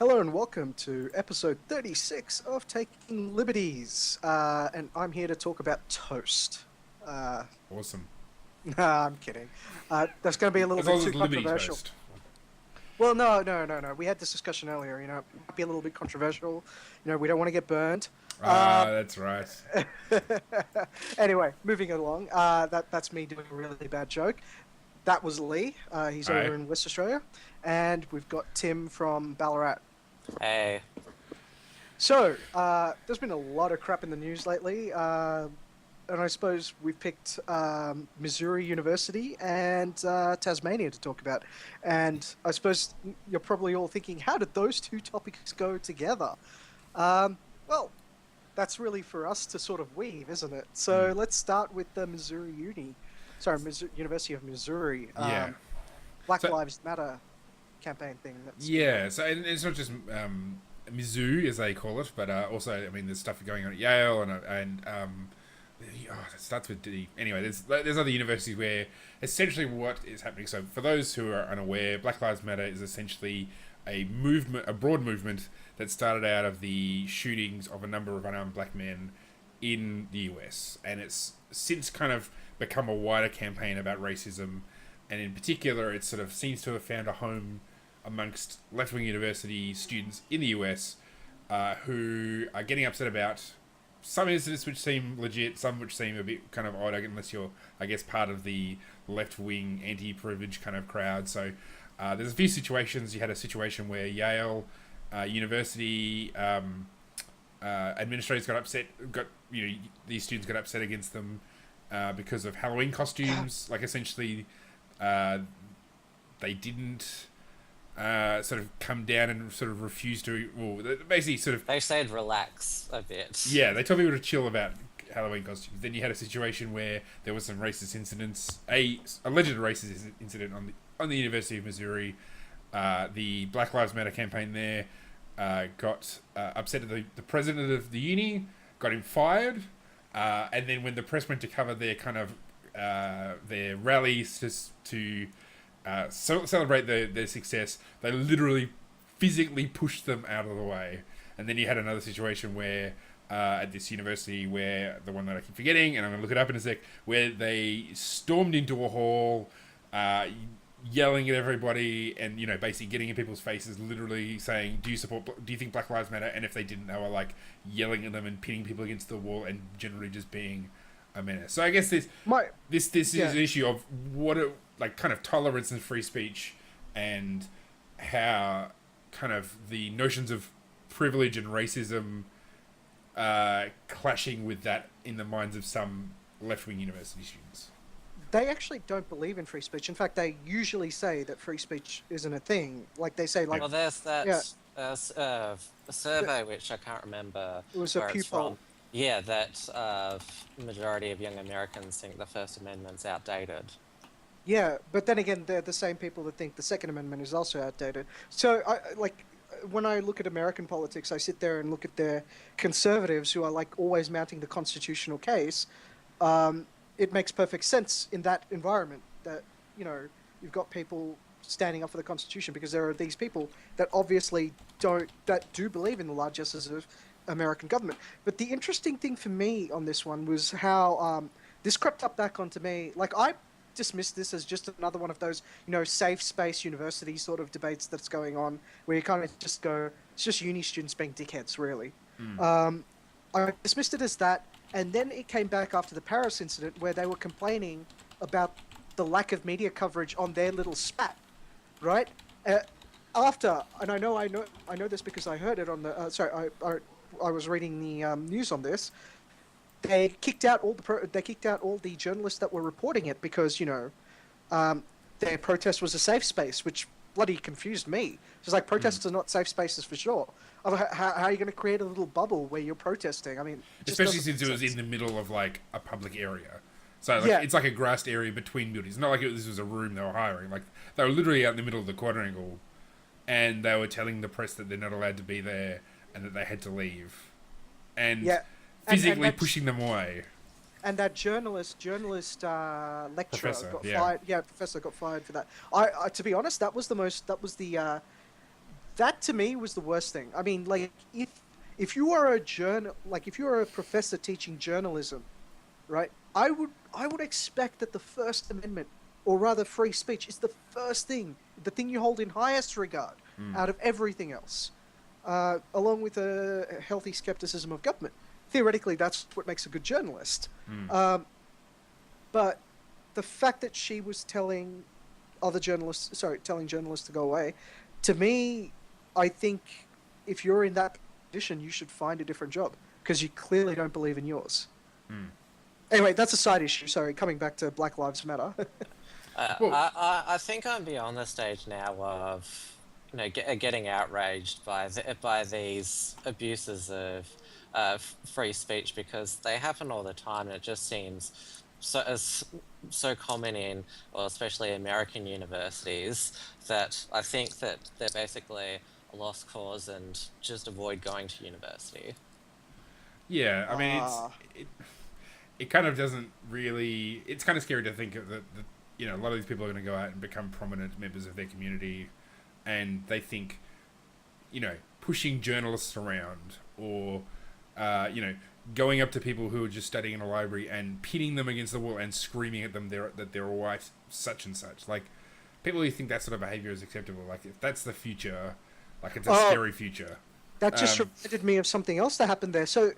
Hello and welcome to episode 36 of Taking Liberties. And I'm here to talk about toast. Uh, Awesome. nah, I'm kidding. That's going to be a little As bit long as too it's Liberty controversial. Toast. Well, no. We had this discussion earlier. It might be a little bit controversial. We don't want to get burned. Ah, that's right. Anyway, moving along. That's me doing a really bad joke. That was Lee. He's Right. over in West Australia. And we've got Tim from Ballarat. Hey, So, there's been a lot of crap in the news lately, and I suppose we've picked Missouri University and Tasmania to talk about. And I suppose you're probably all thinking, how did those two topics go together? Well, that's really for us to sort of weave, isn't it? So let's start with the University of Missouri. Yeah. Black So- Lives Matter campaign thing. Yeah, so and it's not just Mizzou, as they call it, but also, I mean, there's stuff going on at Yale, it starts with D. Anyway, there's other universities where essentially what is happening. So for those who are unaware, Black Lives Matter is essentially a movement, a broad movement that started out of the shootings of a number of unarmed black men in the US, and it's since kind of become a wider campaign about racism, and in particular, it sort of seems to have found a home amongst left-wing university students in the US who are getting upset about some incidents which seem legit, some which seem a bit kind of odd, unless you're, I guess, part of the left-wing anti-privilege kind of crowd. So there's a few situations. You had a situation where Yale University administrators got upset, these students got upset against them because of Halloween costumes. Like, essentially, they didn't sort of come down and sort of refuse to, well, basically sort of... they said relax a bit. Yeah, they told people to chill about Halloween costumes. Then you had a situation where there was some racist incidents, a alleged racist incident on the University of Missouri. The Black Lives Matter campaign there got upset at the president of the uni, got him fired, and then when the press went to cover their kind of their rallies to celebrate their success, they literally physically pushed them out of the way. And then you had another situation where at this university, where the one that I keep forgetting, and I'm going to look it up in a sec, where they stormed into a hall, yelling at everybody, and basically getting in people's faces, literally saying, "Do you think Black Lives Matter?" And if they didn't, they were like yelling at them and pinning people against the wall, and generally just being a menace. So I guess this is an issue of kind of tolerance and free speech, and how kind of the notions of privilege and racism clashing with that in the minds of some left-wing university students. They actually don't believe in free speech. In fact, they usually say that free speech isn't a thing. Like, they say, like... Well, there's that Yeah. a survey, which I can't remember It was a where Pew it's poll. from. Yeah, that majority of young Americans think the First Amendment's outdated. Yeah, but then again, they're the same people that think the Second Amendment is also outdated. So, when I look at American politics, I sit there and look at their conservatives who are, like, always mounting the constitutional case. It makes perfect sense in that environment that, you've got people standing up for the Constitution, because there are these people that obviously do believe in the largesses of American government. But the interesting thing for me on this one was how this crept up back onto me. Like, I dismissed this as just another one of those, safe space university sort of debates that's going on, where you kind of just go, it's just uni students being dickheads, really. I dismissed it as that, and then it came back after the Paris incident, where they were complaining about the lack of media coverage on their little spat, right? After, and I know this because I heard it on the. I was reading the news on this. They kicked out all the journalists that were reporting it because their protest was a safe space, which bloody confused me. It's like, protests are not safe spaces for sure. How are you going to create a little bubble where you're protesting? I mean, especially since it was in the middle of like a public area, so it's like a grassed area between buildings. It's not like this was a room they were hiring. Like, they were literally out in the middle of the quadrangle, and they were telling the press that they're not allowed to be there and that they had to leave, and physically pushing them away. And that lecturer Professor, got fired. Yeah, professor got fired for that. I to be honest, that was the that to me was the worst thing. I mean, like if you are a if you are a professor teaching journalism, right? I would expect that the First Amendment, or rather free speech, is the first thing, the thing you hold in highest regard out of everything else, along with a healthy skepticism of government. Theoretically, that's what makes a good journalist. But the fact that she was telling telling journalists to go away, to me, I think if you're in that position, you should find a different job because you clearly don't believe in yours. Anyway, that's a side issue. Sorry, coming back to Black Lives Matter. I think I'm beyond the stage now of, getting outraged by these abuses of free speech, because they happen all the time, and it just seems so common in, well, especially American universities, that I think that they're basically a lost cause and just avoid going to university. Yeah, I mean, it kind of doesn't really. It's kind of scary to think of that. A lot of these people are going to go out and become prominent members of their community, and they think, pushing journalists around, or going up to people who are just studying in a library and pitting them against the wall and screaming at them that they're white, such and such. Like, people who think that sort of behavior is acceptable. Like, if that's the future, like, it's a scary future. That just reminded me of something else that happened there. So,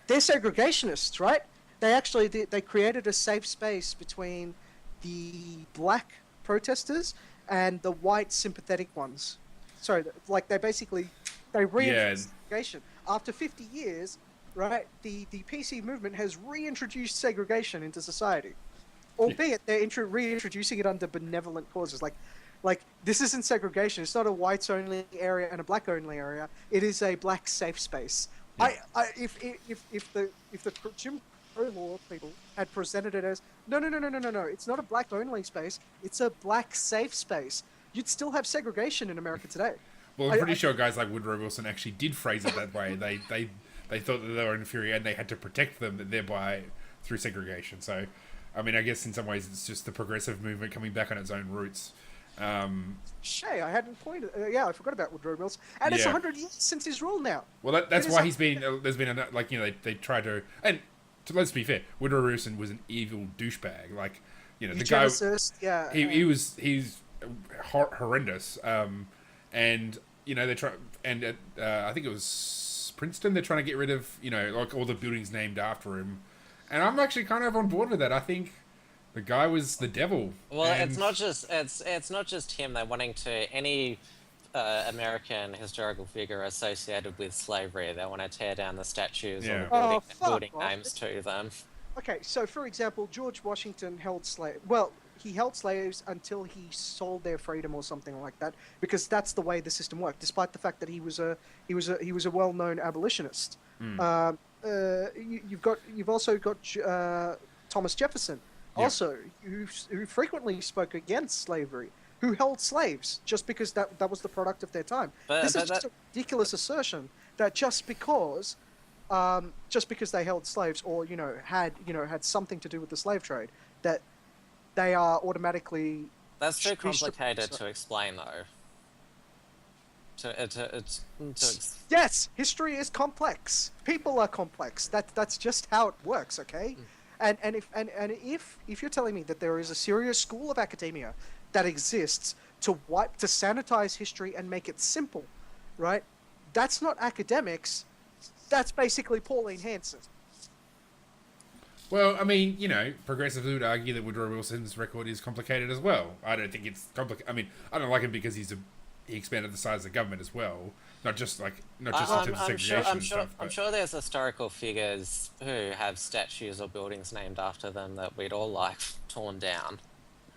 they're segregationists, right? They created a safe space between the black protesters and the white sympathetic ones. Sorry, like they reintroduced segregation. After 50 years, right, the PC movement has reintroduced segregation into society. Albeit they're reintroducing it under benevolent causes. Like this isn't segregation. It's not a whites only area and a black only area. It is a black safe space. Yeah. If the Jim Crow law people had presented it as no, it's not a black only space. It's a black safe space. You'd still have segregation in America today. Well, I'm pretty sure guys like Woodrow Wilson actually did phrase it that way. They thought that they were inferior and they had to protect them, thereby through segregation. So, I mean, I guess in some ways it's just the progressive movement coming back on its own roots. Shay, I hadn't pointed. I forgot about Woodrow Wilson, and it's 100 years since his rule now. Well, that's why he's been. There's been they try to, and let's be fair, Woodrow Wilson was an evil douchebag. Like, the guy. Yeah. He's horrendous. And they try, and I think it was Princeton. They're trying to get rid of like all the buildings named after him, and I'm actually kind of on board with that. I think the guy was the devil. Well, it's not just him. They're wanting to any American historical figure associated with slavery. They want to tear down the statues or building names to them. Okay, so for example, George Washington held slaves. Well, he held slaves until he sold their freedom or something like that, because that's the way the system worked. Despite the fact that he was a well-known abolitionist. You've also got Thomas Jefferson, also who frequently spoke against slavery, who held slaves just because that was the product of their time. This is just a ridiculous assertion that just because they held slaves or had something to do with the slave trade, that they are automatically. That's too complicated to explain, though. Yes, history is complex. People are complex. That's just how it works. Okay, and if you're telling me that there is a serious school of academia that exists to sanitize history and make it simple, right? That's not academics. That's basically Pauline Hanson. Well, I mean, progressives would argue that Woodrow Wilson's record is complicated as well. I don't think it's complicated. I mean, I don't like him because he expanded the size of the government as well, not just in terms of segregation and stuff. I'm sure there's historical figures who have statues or buildings named after them that we'd all like torn down.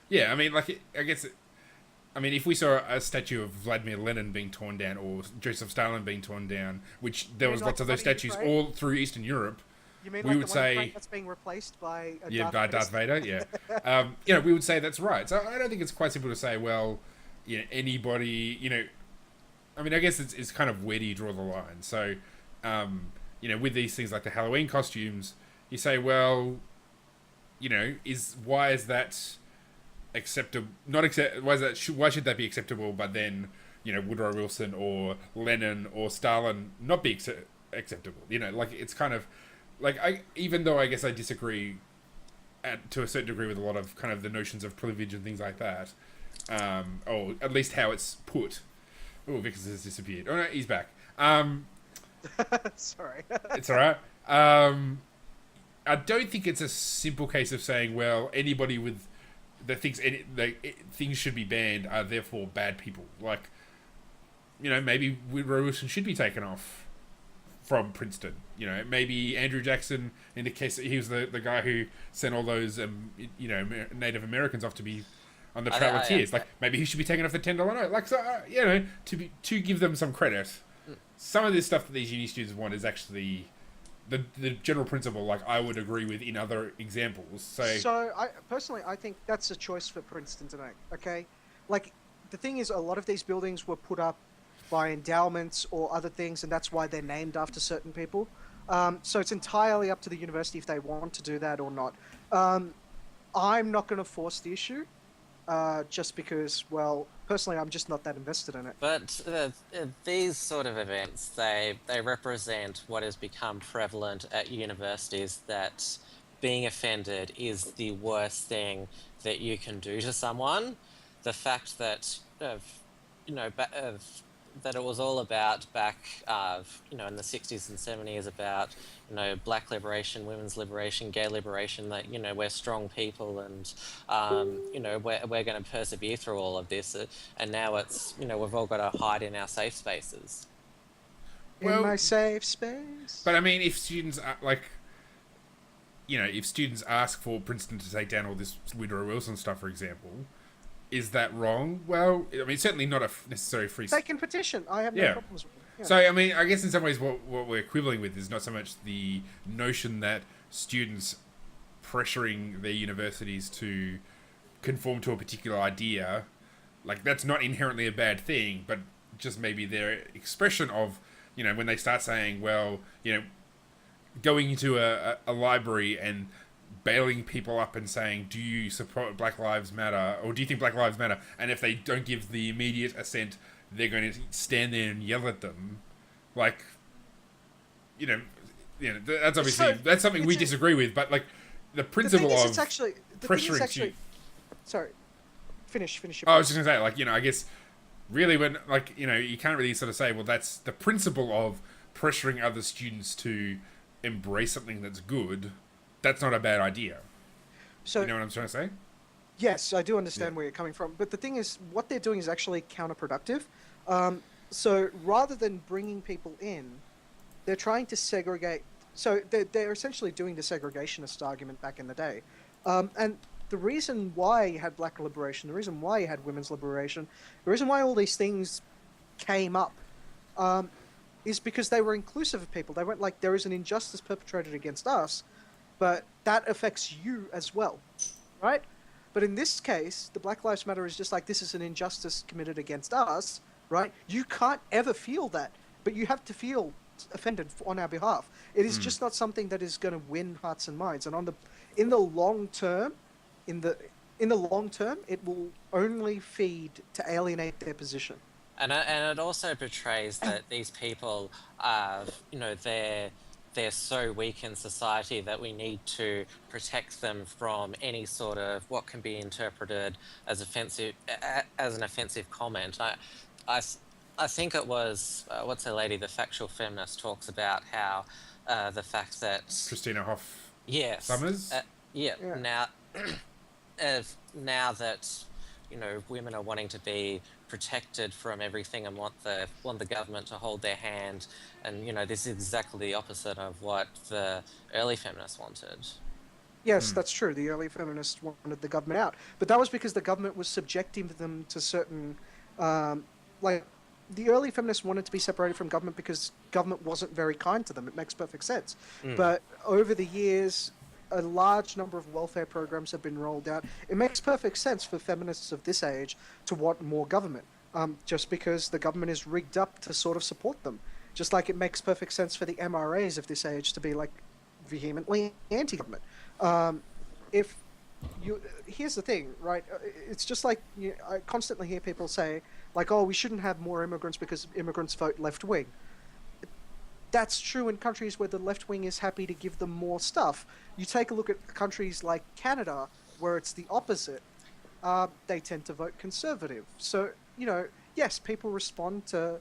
Yeah, I mean, if we saw a statue of Vladimir Lenin being torn down or Joseph Stalin being torn down, which there was lots of those statues all through Eastern Europe. You mean we would say that's being replaced by Darth Vader? Yeah. We would say that's right. So I don't think it's quite simple to say, well, anybody, I mean, I guess it's kind of where do you draw the line? So, with these things like the Halloween costumes, you say, well, why is that acceptable? Why should that be acceptable? But then, Woodrow Wilson or Lenin or Stalin not be acceptable. Like it's kind of like even though I guess I disagree to a certain degree with a lot of kind of the notions of privilege and things like that, or at least how it's put. Oh, Vickers has disappeared. Oh no, he's back. Sorry. It's all right. I don't think it's a simple case of saying, well, anybody with that thinks things should be banned are therefore bad people. Like, maybe Woodrow Wilson should be taken off from Princeton. Maybe Andrew Jackson, in the case that he was the guy who sent all those Native Americans off to be on the Trail of Tears. Like, maybe he should be taken off the $10 note. Like, so to give them some credit. Some of this stuff that these uni students want is actually the general principle. Like, I would agree with in other examples. So I think that's a choice for Princeton to make. Okay, like the thing is, a lot of these buildings were put up by endowments or other things, and that's why they're named after certain people. So it's entirely up to the university if they want to do that or not. I'm not going to force the issue, just because, well, personally, I'm just not that invested in it. But these sort of events, they represent what has become prevalent at universities, that being offended is the worst thing that you can do to someone. The fact that, that it was all about back, in the 60s and 70s about, black liberation, women's liberation, gay liberation, that, we're strong people and, we're going to persevere through all of this. And now it's, we've all got to hide in our safe spaces. In my safe space. But I mean, if students are if students ask for Princeton to take down all this Woodrow Wilson stuff, for example, is that wrong? Well, I mean, certainly not a necessary free... They can petition. I have no problems with it. Yeah. So, I mean, I guess in some ways what we're quibbling with is not so much the notion that students pressuring their universities to conform to a particular idea, like, that's not inherently a bad thing, but just maybe their expression of, when they start saying, well, going into a library and bailing people up and saying, do you support Black Lives Matter, or do you think Black Lives Matter? And if they don't give the immediate assent, they're going to stand there and yell at them. Like, that's obviously, that's something we disagree with, but like the principle of pressuring... Sorry, finish your I was just going to say, like, I guess really when, like, you can't really sort of say, well, that's the principle of pressuring other students to embrace something that's good. That's not a bad idea. So, you know what I'm trying to say? Yes, I do understand where you're coming from. But the thing is, what they're doing is actually counterproductive. So rather than bringing people in, they're trying to segregate. So they're essentially doing the segregationist argument back in the day. And the reason why you had black liberation, the reason why you had women's liberation, the reason why all these things came up is because they were inclusive of people. They weren't like, there is an injustice perpetrated against us, but that affects you as well, right? But in this case, the Black Lives Matter is just like, this is an injustice committed against us, right? You can't ever feel that, but you have to feel offended on our behalf. It is just not something that is going to win hearts and minds. And in the long term, it will only feed to alienate their position. And it also portrays that these people are, they're so weak in society that we need to protect them from any sort of what can be interpreted as an offensive comment. I think it was what's her lady, the factual feminist, talks about how the fact that Christina Hoff Summers now that women are wanting to be protected from everything and want the government to hold their hand, and this is exactly the opposite of what the early feminists wanted. Yes, that's true. The early feminists wanted the government out, but that was because the government was subjecting them to certain, the early feminists wanted to be separated from government because government wasn't very kind to them. It makes perfect sense. But over the years, a large number of welfare programs have been rolled out. It makes perfect sense for feminists of this age to want more government, just because the government is rigged up to sort of support them. Just like it makes perfect sense for the MRAs of this age to be like vehemently anti-government. Here's the thing, right? It's just like I constantly hear people say, like, oh, we shouldn't have more immigrants because immigrants vote left wing. That's true in countries where the left wing is happy to give them more stuff. You take a look at countries like Canada, where it's the opposite. They tend to vote conservative. So, yes, people respond to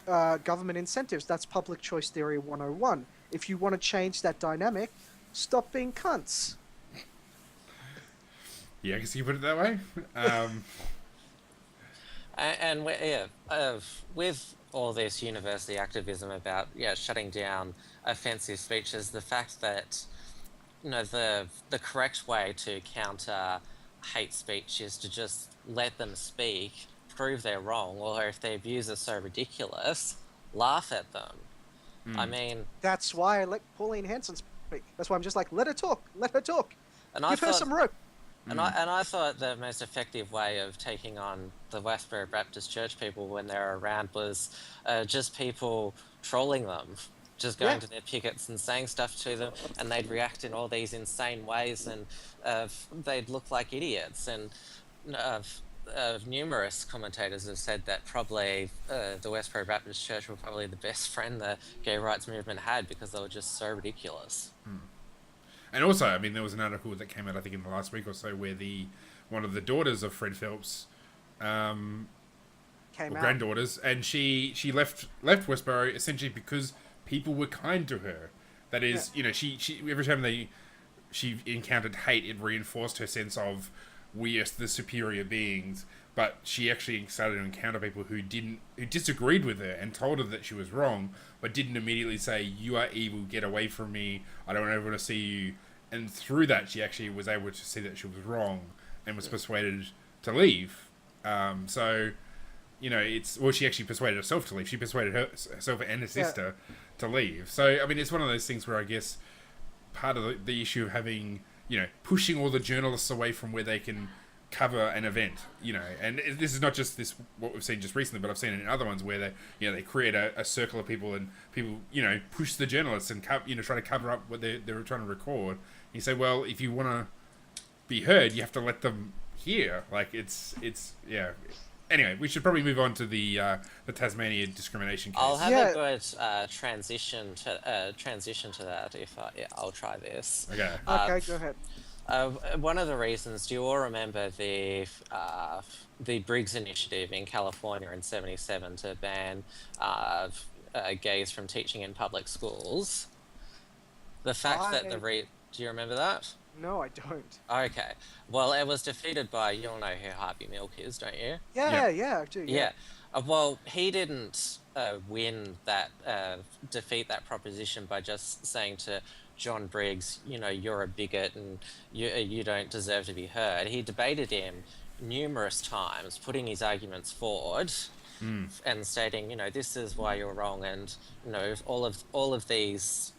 government incentives. That's public choice theory 101. If you want to change that dynamic, stop being cunts. Yeah, I guess you put it that way. And with all this university activism about shutting down offensive speeches, the fact that the correct way to counter hate speech is to just let them speak, prove they're wrong, or if their views are so ridiculous, laugh at them. I mean, that's why I let Pauline Hanson speak. That's why I'm just like, let her talk. and Give her some rope. And I thought the most effective way of taking on the Westboro Baptist Church people when they're around was just people trolling them, just going to their pickets and saying stuff to them, and they'd react in all these insane ways, and they'd look like idiots. And numerous commentators have said that probably the Westboro Baptist Church were probably the best friend the gay rights movement had, because they were just so ridiculous. And also, I mean, there was an article that came out, I think, in the last week or so, where one of the daughters of Fred Phelps, granddaughters, and she left Westboro essentially because people were kind to her. That is, she every time she encountered hate, it reinforced her sense of we are the superior beings. But she actually started to encounter people who disagreed with her and told her that she was wrong, but didn't immediately say, "You are evil, get away from me, I don't ever want to see you." And through that, she actually was able to see that she was wrong and was persuaded to leave. She actually persuaded herself to leave. She persuaded herself and her sister to leave. So, I mean, it's one of those things where I guess part of the issue of having, pushing all the journalists away from where they can cover an event, and this is not just what we've seen just recently, but I've seen it in other ones where they create a circle of people, and people push the journalists and try to cover up what they're trying to record. And you say, well, if you want to be heard, you have to let them hear. Like it's Anyway, we should probably move on to the Tasmania discrimination case. I'll have a good transition to that if I'll try this. Okay, go ahead. One of the reasons, do you all remember the Briggs Initiative in California in '77 to ban gays from teaching in public schools? The fact that do you remember that? No, I don't. Okay. Well, it was defeated by, you all know who Harvey Milk is, don't you? Yeah, I do. Yeah. Well, he didn't defeat that proposition by just saying to John Briggs, you're a bigot and you don't deserve to be heard. He debated him numerous times, putting his arguments forward and stating, this is why you're wrong, and all of these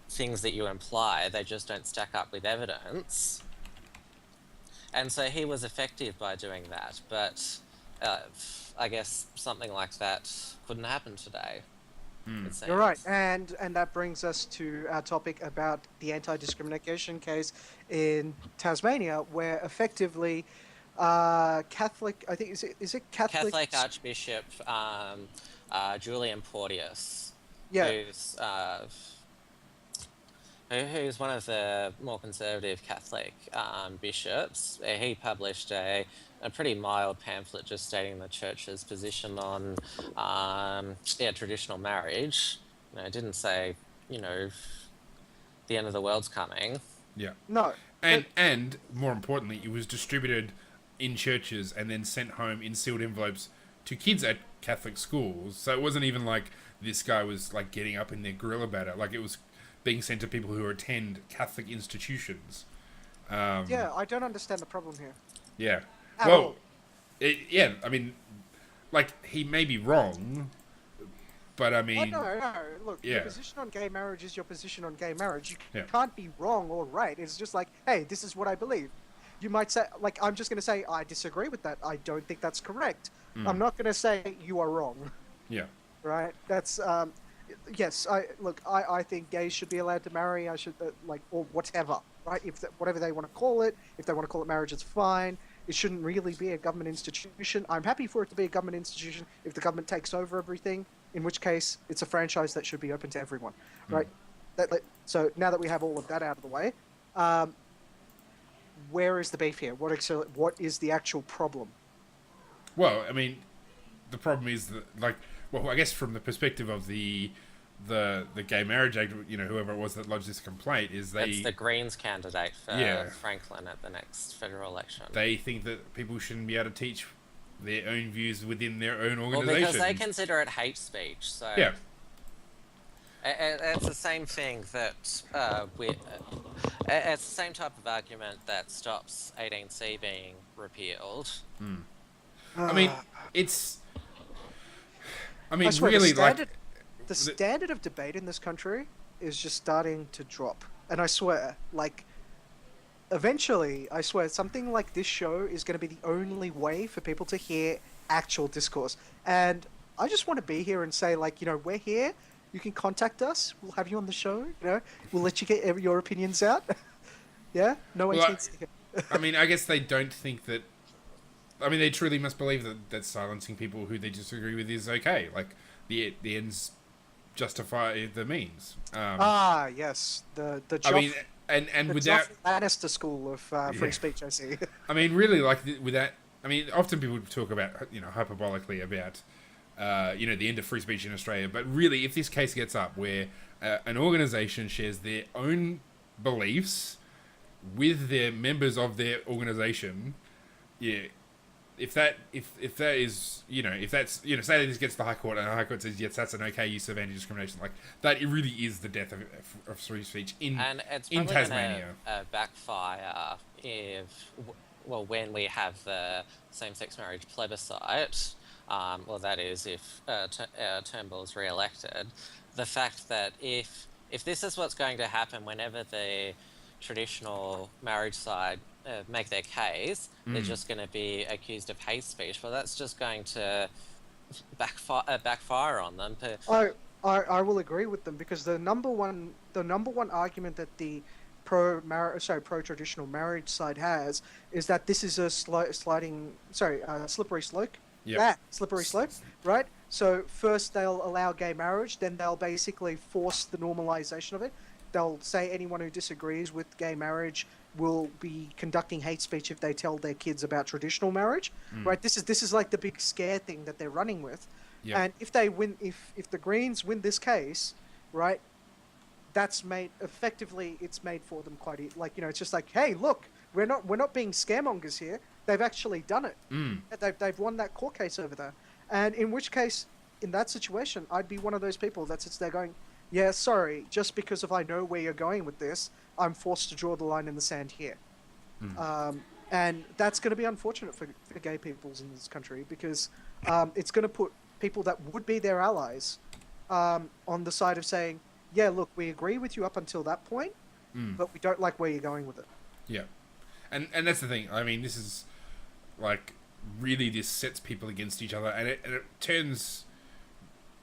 things that you imply, they just don't stack up with evidence. And so he was effective by doing that, but I guess something like that couldn't happen today. You're right, and that brings us to our topic about the anti-discrimination case in Tasmania, where effectively Catholic, I think, is it Catholic? Catholic Archbishop Julian Porteous, who's one of the more conservative Catholic bishops. He published a pretty mild pamphlet just stating the Church's position on traditional marriage. It didn't say the end of the world's coming. Yeah. No. And more importantly, it was distributed in churches and then sent home in sealed envelopes to kids at Catholic schools. So it wasn't even like this guy was like getting up in their grill about it. Like it was being sent to people who attend Catholic institutions. I don't understand the problem here. Yeah. At all. I mean, like, he may be wrong, but I mean... No. Look, your position on gay marriage is your position on gay marriage. You can't be wrong or right. It's just like, hey, this is what I believe. You might say, like, I'm just going to say, I disagree with that. I don't think that's correct. I'm not going to say you are wrong. Yeah. Right? That's... yes, I think gays should be allowed to marry. I should or whatever, right? Whatever they want to call it. If they want to call it marriage, it's fine. It shouldn't really be a government institution. I'm happy for it to be a government institution if the government takes over everything, in which case it's a franchise that should be open to everyone, right? So now that we have all of that out of the way, where is the beef here? What is the actual problem? Well, I mean, the problem is that, like, well, I guess from the perspective of the Gay Marriage Act, whoever it was that lodged this complaint, it's the Greens candidate for Franklin at the next federal election. They think that people shouldn't be able to teach their own views within their own organisation. Well, because they consider it hate speech. So yeah, it's the same thing that it's the same type of argument that stops 18C being repealed. I mean, I swear, really, the standard of debate in this country is just starting to drop. And I swear, eventually, I swear, something like this show is going to be the only way for people to hear actual discourse. And I just want to be here and say, we're here. You can contact us. We'll have you on the show. We'll let you get your opinions out. Yeah? No 18th. I mean, I guess they don't think that... I mean, they truly must believe that silencing people who they disagree with is okay. Like, the ends justify the means. Yes. The I mean, and without... Lannister school of free speech, I see. I mean, really, without... I mean, often people talk about, hyperbolically about, the end of free speech in Australia. But really, if this case gets up where an organisation shares their own beliefs with their members of their organisation, if that's say that this gets to the High Court and the High Court says yes, that's an okay use of anti-discrimination, that it really is the death of free speech in Tasmania. Backfire when we have the same-sex marriage plebiscite. That is if Turnbull is re-elected. The fact that if this is what's going to happen whenever the traditional marriage side make their case, they're just going to be accused of hate speech. Well, that's just going to backfire on them. I will agree with them, because the number one argument that the pro traditional marriage side has is that this is a slippery slope. Yeah, slippery slope, right? So first they'll allow gay marriage, then they'll basically force the normalization of it. They'll say anyone who disagrees with gay marriage will be conducting hate speech if they tell their kids about traditional marriage, right? This is like the big scare thing that they're running with. Yeah. And if they win, if the Greens win this case, right, that's made effectively. It's made for them quite it's just like, hey, look, we're not being scaremongers here. They've actually done it. They've won that court case over there. And in which case, in that situation, I'd be one of those people that sits there going, yeah, sorry, just because I know where you're going with this, I'm forced to draw the line in the sand here. And that's going to be unfortunate for gay peoples in this country, because it's going to put people that would be their allies on the side of saying, yeah, look, we agree with you up until that point, but we don't like where you're going with it. Yeah. And that's the thing. I mean, this is, really this sets people against each other, and it turns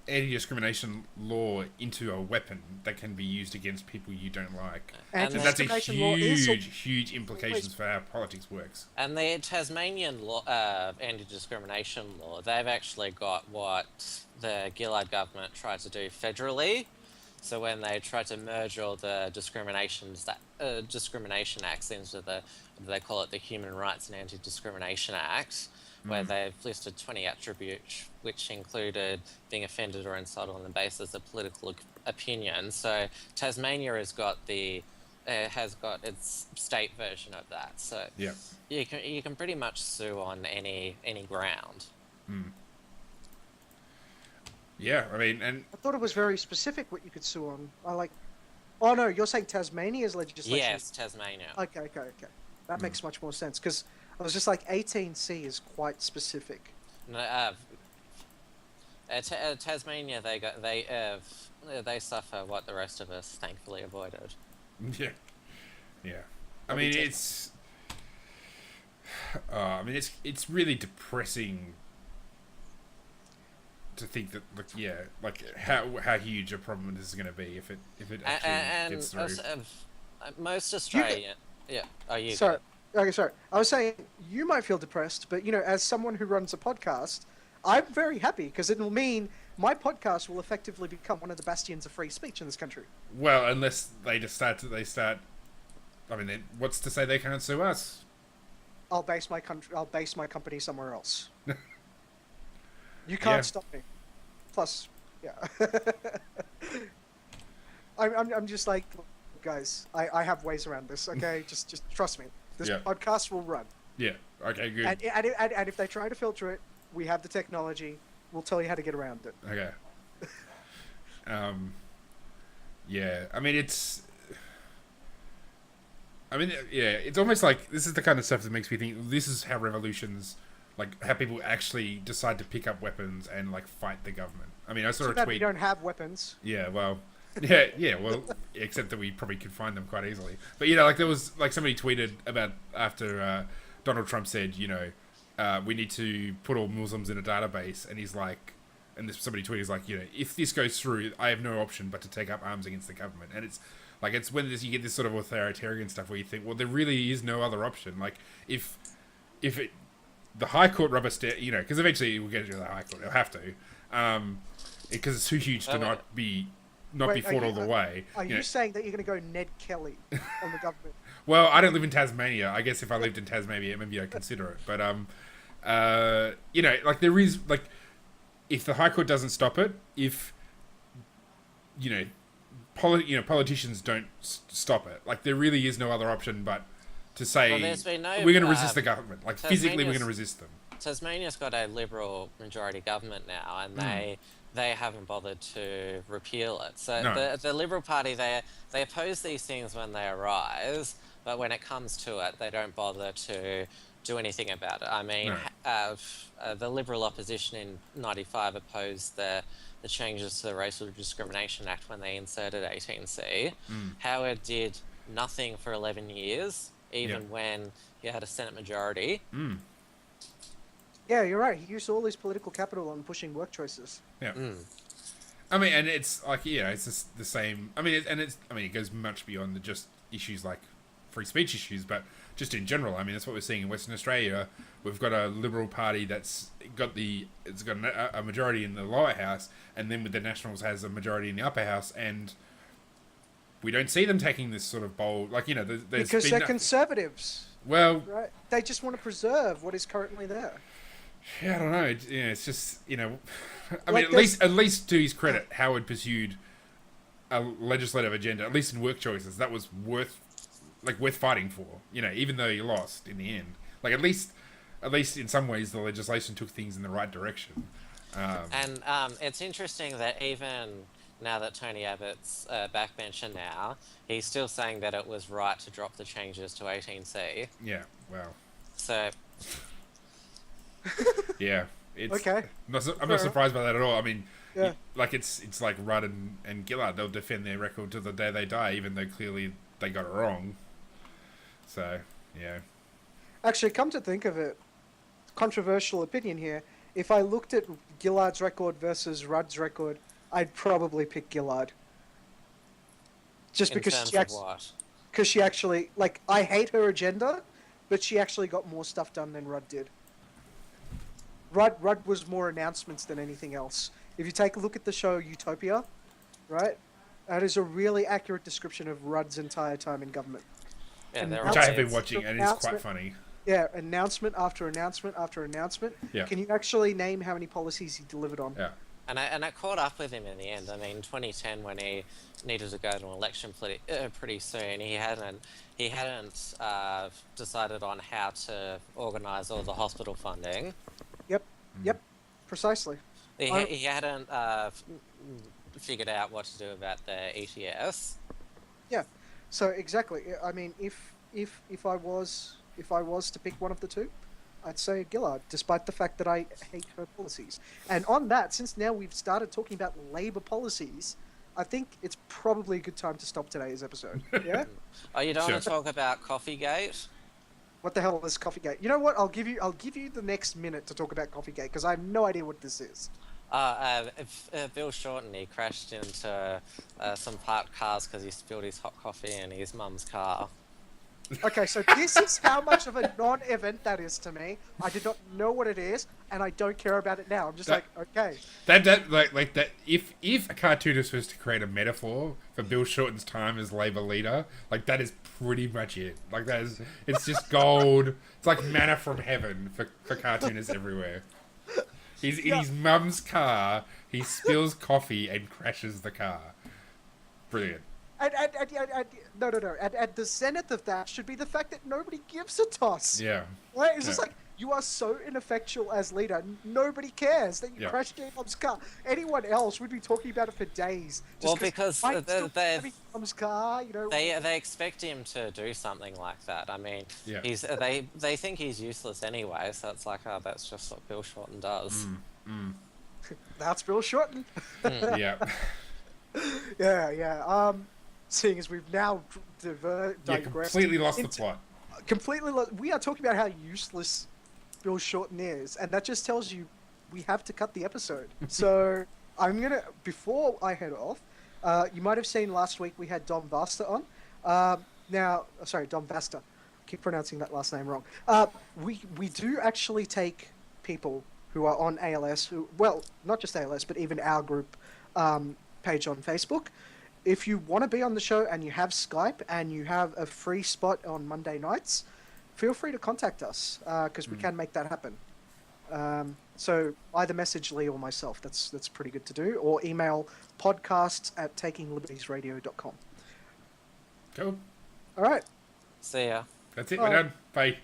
anti-discrimination law into a weapon that can be used against people you don't like. And that's a huge implications for how politics works. And the Tasmanian law, anti-discrimination law, they've actually got what the Gillard government tried to do federally. So when they tried to merge all the discrimination acts into they call it the Human Rights and Anti-Discrimination Act, where they've listed 20 attributes, which included being offended or insulted on the basis of political opinion. So Tasmania has got its state version of that. So yeah, you can pretty much sue on any ground. Yeah, I mean, and I thought it was very specific what you could sue on. Oh no, you're saying Tasmania's legislation? Yes, Tasmania. Okay. That makes much more sense, because I was just like, 18C is quite specific. No, Tasmania, they suffer what the rest of us thankfully avoided. Yeah. I mean, it's really depressing to think that, how huge a problem this is going to be if it actually gets through. Most Australian, Sorry. Okay, sorry. I was saying you might feel depressed, but as someone who runs a podcast, I'm very happy because it will mean my podcast will effectively become one of the bastions of free speech in this country. Well, unless they start. I mean, what's to say they can't sue us? I'll base my company somewhere else. You can't Yeah. stop me. Plus, yeah. I'm just like, guys, I have ways around this. Okay, just trust me. This Yeah. podcast will run. Yeah. Okay. Good. And if they try to filter it, we have the technology. We'll tell you how to get around it. Okay. Yeah. I mean, it's almost like this is the kind of stuff that makes me think this is how revolutions, like how people actually decide to pick up weapons and like fight the government. I mean, I saw a We tweet. don't have weapons. Yeah, well, well, except that we probably could find them quite easily. But like there was like somebody tweeted about after Donald Trump said, we need to put all Muslims in a database, and he's like, somebody tweeted, he's like, if this goes through, I have no option but to take up arms against the government, and it's when you get this sort of authoritarian stuff where you think, well, there really is no other option. Like if the High Court rubber stamp, because eventually we'll get to the High Court, they'll have to, because it's too huge to not be fought all the way. Are you saying that you're going to go Ned Kelly on the government? Well, I don't live in Tasmania. I guess if I lived in Tasmania, maybe I'd consider it. But like there is like, if the High Court doesn't stop it, if politicians don't stop it, like there really is no other option but to say we're going to resist the government. Like physically, we're going to resist them. Tasmania's got a Liberal majority government now, and they haven't bothered to repeal it. So No. the Liberal Party, they oppose these things when they arise, but when it comes to it, they don't bother to do anything about it. I mean, the Liberal opposition in '95 opposed the changes to the Racial Discrimination Act when they inserted 18C. Howard did nothing for 11 years, even when he had a Senate majority. Yeah, you're right. He used all his political capital on pushing work choices. Yeah. I mean, and it's like, it's just the same. I mean, it goes much beyond just issues like free speech issues, but just in general. I mean, that's what we're seeing in Western Australia. We've got a Liberal Party that's got a majority in the lower house, and then with the Nationals has a majority in the upper house, and we don't see them taking this sort of bold, like, because they're conservatives. Well, right? They just want to preserve what is currently there. Yeah, I don't know. It's just I Like mean, at least to his credit, Howard pursued a legislative agenda. At least in work choices, that was worth fighting for. Even though he lost in the end, like at least in some ways, the legislation took things in the right direction. And it's interesting that even now that Tony Abbott's backbencher now, he's still saying that it was right to drop the changes to 18C. Yeah. Well. So. Yeah, it's okay. I'm not surprised by that at all. I mean, yeah. It's like Rudd and Gillard. They'll defend their record to the day they die, even though clearly they got it wrong. So, yeah. Actually, come to think of it, controversial opinion here. If I looked at Gillard's record versus Rudd's record, I'd probably pick Gillard. Just because she actually, like, I hate her agenda, but she actually got more stuff done than Rudd did. Rudd was more announcements than anything else. If you take a look at the show Utopia, right, that is a really accurate description of Rudd's entire time in government. Yeah, which I have been watching, and it's quite funny. Yeah, announcement after announcement after announcement. Yeah. Can you actually name how many policies he delivered on? Yeah. And I caught up with him in the end. I mean, 2010, when he needed to go to an election pretty soon, he hadn't decided on how to organise all the hospital funding. Yep, precisely. He hadn't figured out what to do about the ETS. Yeah, so exactly. I mean, if I was to pick one of the two, I'd say Gillard, despite the fact that I hate her policies. And on that, since now we've started talking about Labour policies, I think it's probably a good time to stop today's episode. Yeah. Oh, you don't want to talk about Coffeegate? What the hell is Coffeegate? You know what? I'll give you the next minute to talk about Coffeegate because I have no idea what this is. Bill Shorten, he crashed into some parked cars because he spilled his hot coffee in his mum's car. Okay, so this is how much of a non-event that is to me. I did not know what it is, and I don't care about it now. I'm just like, okay. Like that. If a cartoonist was to create a metaphor for Bill Shorten's time as Labour leader, like that is pretty much it. Like that is, it's just gold. It's like manna from heaven for cartoonists everywhere. He's in his mum's car. He spills coffee and crashes the car. Brilliant. And no. And the zenith of that should be the fact that nobody gives a toss. Yeah. Right? It's just like, you are so ineffectual as leader. Nobody cares that you crashed your mum's car. Anyone else would be talking about it for days. Well, because mum's car, you know. They expect him to do something like that. I mean, they think he's useless anyway, so it's like, oh, that's just what Bill Shorten does. That's Bill Shorten. Yeah. Yeah. Seeing as we've now completely lost the plot. We are talking about how useless Bill Shorten is, and that just tells you we have to cut the episode. So before I head off, you might have seen last week we had Dom Vasta on. Dom Vasta. I keep pronouncing that last name wrong. We do actually take people who are on ALS, not just ALS, but even our group page on Facebook. If you want to be on the show and you have Skype and you have a free spot on Monday nights, feel free to contact us because we can make that happen. So either message Lee or myself. That's pretty good to do. Or email podcasts@takinglibertiesradio.com. Cool. All right. See ya. That's it. We're done. Bye.